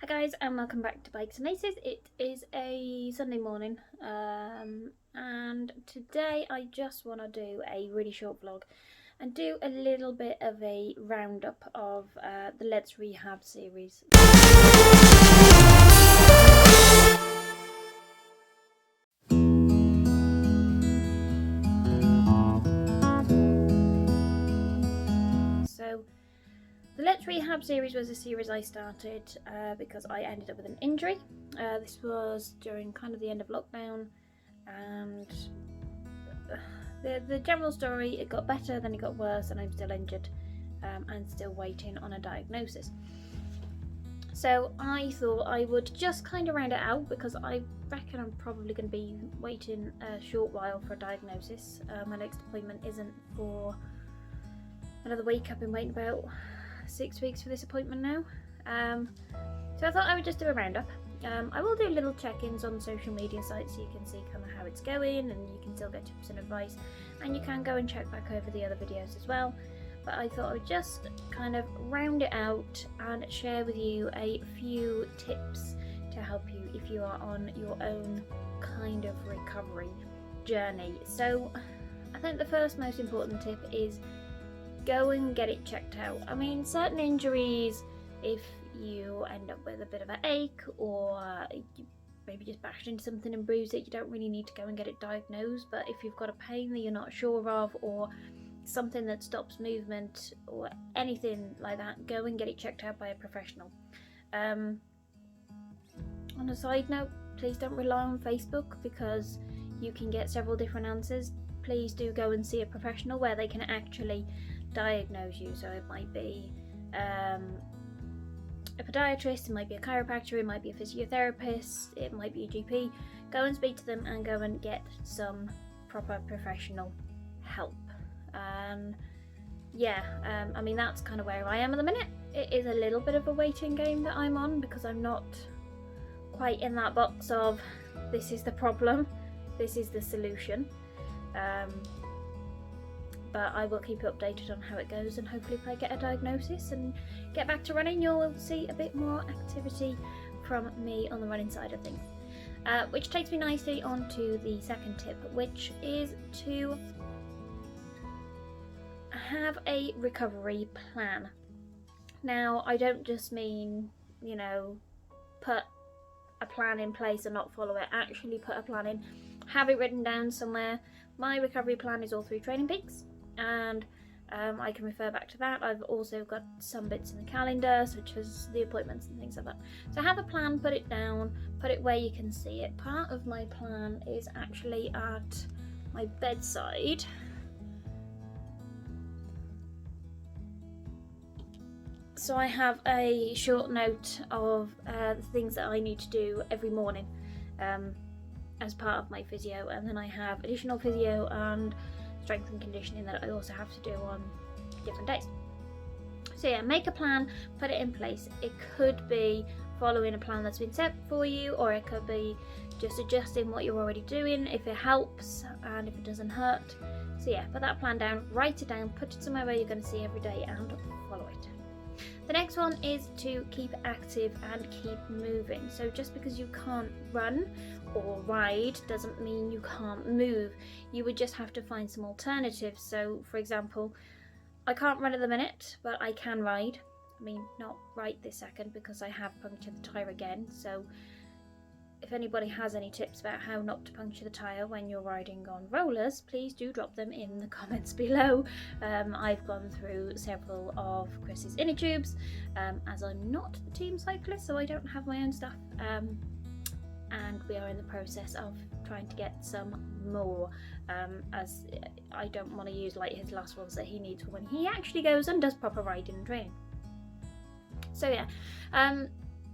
guys, and welcome back to Bikes and Laces. It is a Sunday morning and today I just want to do a really short vlog and do a little bit of a roundup of the Let's Rehab series. So the Let's Rehab series was a series I started because I ended up with an injury. This was during kind of the end of lockdown, and the general story, it got better, then it got worse, and I'm still injured and still waiting on a diagnosis. So I thought I would just kind of round it out because I reckon I'm probably going to be waiting a short while for a diagnosis. My next appointment isn't for another week. I've been waiting about 6 weeks for this appointment now. So I thought I would just do a roundup. I will do little check-ins on social media sites so you can see kind of how it's going, and you can still get tips and advice, and you can go and check back over the other videos as well. But I thought I would just kind of round it out and share with you a few tips to help you if you are on your own kind of recovery journey. So I think the first most important tip is go and get it checked out. I mean, certain injuries, if you end up with a bit of an ache or you maybe just bashed into something and bruised it, you don't really need to go and get it diagnosed. But if you've got a pain that you're not sure of, or something that stops movement or anything like that, go and get it checked out by a professional. On a side note, please don't rely on Facebook because you can get several different answers. Please do go and see a professional where they can actually diagnose you. So it might be a podiatrist, it might be a chiropractor, it might be a physiotherapist, it might be a GP. Go and speak to them and go and get some proper professional help. I mean, that's kind of where I am at the minute. It is a little bit of a waiting game that I'm on because I'm not quite in that box of this is the problem, this is the solution. But I will keep you updated on how it goes, and hopefully if I get a diagnosis and get back to running, you'll see a bit more activity from me on the running side of things. Which takes me nicely on to the second tip, which is to have a recovery plan. Now, I don't just mean, put a plan in place and not follow it. Actually put a plan in, have it written down somewhere. My recovery plan is all through Training Peaks, and I can refer back to that. I've also got some bits in the calendar, such as the appointments and things like that. So have a plan, put it down, put it where you can see it. Part of my plan is actually at my bedside. So I have a short note of the things that I need to do every morning as part of my physio, and then I have additional physio and strength and conditioning that I also have to do on different days. So yeah, make a plan, put it in place. It could be following a plan that's been set for you, or it could be just adjusting what you're already doing if it helps and if it doesn't hurt. So yeah, put that plan down, write it down, put it somewhere where you're going to see every day and follow it. The next one is to keep active and keep moving. So just because you can't run or ride doesn't mean you can't move. You would just have to find some alternatives. So for example, I can't run at the minute, but I can ride. I mean, not right this second because I have punctured the tyre again. So if anybody has any tips about how not to puncture the tyre when you're riding on rollers, please do drop them in the comments below. I've gone through several of Chris's inner tubes, as I'm not the team cyclist, so I don't have my own stuff. And we are in the process of trying to get some more, as I don't want to use like his last ones that he needs for when he actually goes and does proper riding and training. So yeah,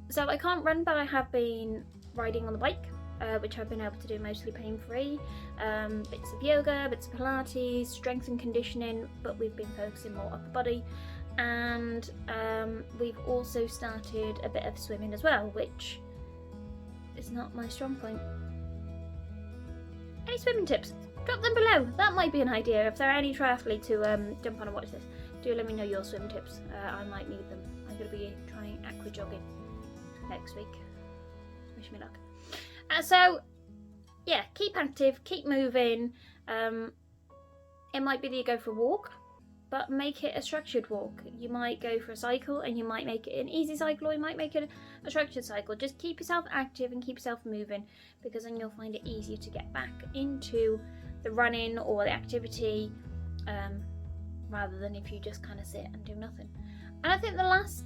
so I can't run, but I have been riding on the bike, which I've been able to do mostly pain-free. Bits of yoga, bits of Pilates, strength and conditioning, but we've been focusing more upper body. And we've also started a bit of swimming as well, which is not my strong point. Any swimming tips? Drop them below. That might be an idea. If there are any triathletes who jump on and watch this, do let me know your swim tips. I might need them. I'm going to be trying aqua jogging. next week. Wish me luck. So yeah, keep active, keep moving. It might be that you go for a walk, but make it a structured walk. You might go for a cycle and you might make it an easy cycle, or you might make it a structured cycle. Just keep yourself active and keep yourself moving, because then you'll find it easier to get back into the running or the activity, rather than if you just kind of sit and do nothing. And I think the last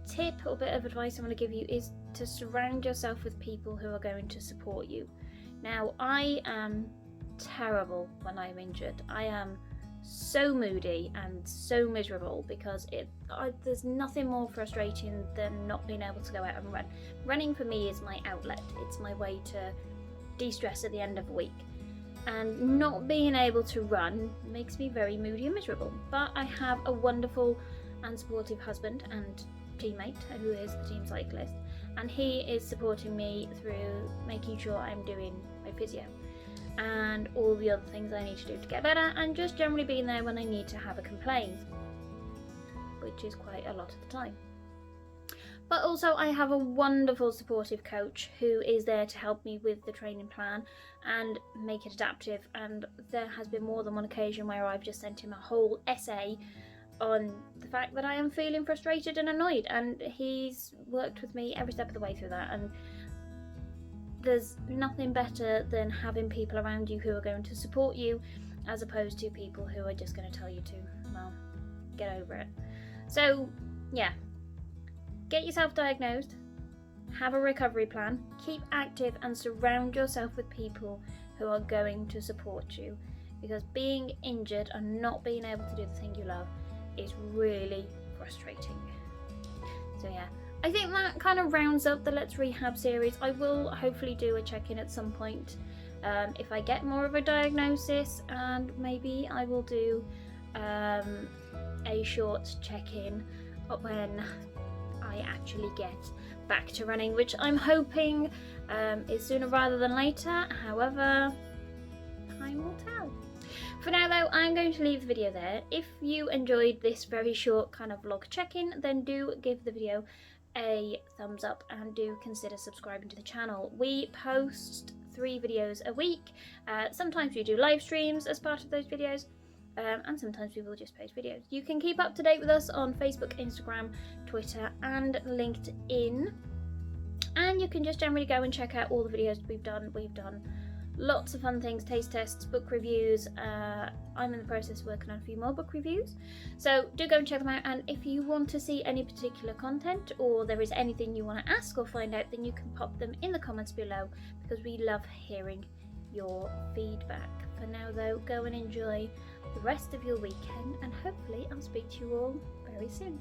tip or bit of advice I'm going to give you is to surround yourself with people who are going to support you. Now, I am terrible when I'm injured. I am so moody and so miserable, because there's nothing more frustrating than not being able to go out and run. Running for me is my outlet. It's my way to de-stress at the end of a week. And not being able to run makes me very moody and miserable. But I have a wonderful and supportive husband and teammate who is the team cyclist, and he is supporting me through making sure I'm doing my physio and all the other things I need to do to get better, and just generally being there when I need to have a complaint, which is quite a lot of the time. But also I have a wonderful supportive coach who is there to help me with the training plan and make it adaptive, and there has been more than one occasion where I've just sent him a whole essay on the fact that I am feeling frustrated and annoyed, and he's worked with me every step of the way through that. And there's nothing better than having people around you who are going to support you, as opposed to people who are just going to tell you to, well, get over it. So yeah, get yourself diagnosed, have a recovery plan, keep active, and surround yourself with people who are going to support you, because being injured and not being able to do the thing you love is really frustrating. So yeah, I think that kind of rounds up the Let's Rehab series. I will hopefully do a check-in at some point if I get more of a diagnosis, and maybe I will do a short check-in when I actually get back to running, which I'm hoping is sooner rather than later. However, time will tell. For now though, I'm going to leave the video there. If you enjoyed this very short kind of vlog check-in, then do give the video a thumbs up and do consider subscribing to the channel. We post 3 videos a week. Sometimes we do live streams as part of those videos, and sometimes we will just post videos. You can keep up to date with us on Facebook, Instagram, Twitter and LinkedIn, and you can just generally go and check out all the videos we've done. We've done lots of fun things, taste tests, book reviews. I'm in the process of working on a few more book reviews, so do go and check them out. And if you want to see any particular content, or there is anything you want to ask or find out, then you can pop them in the comments below, because we love hearing your feedback. For now though, go and enjoy the rest of your weekend, and hopefully I'll speak to you all very soon.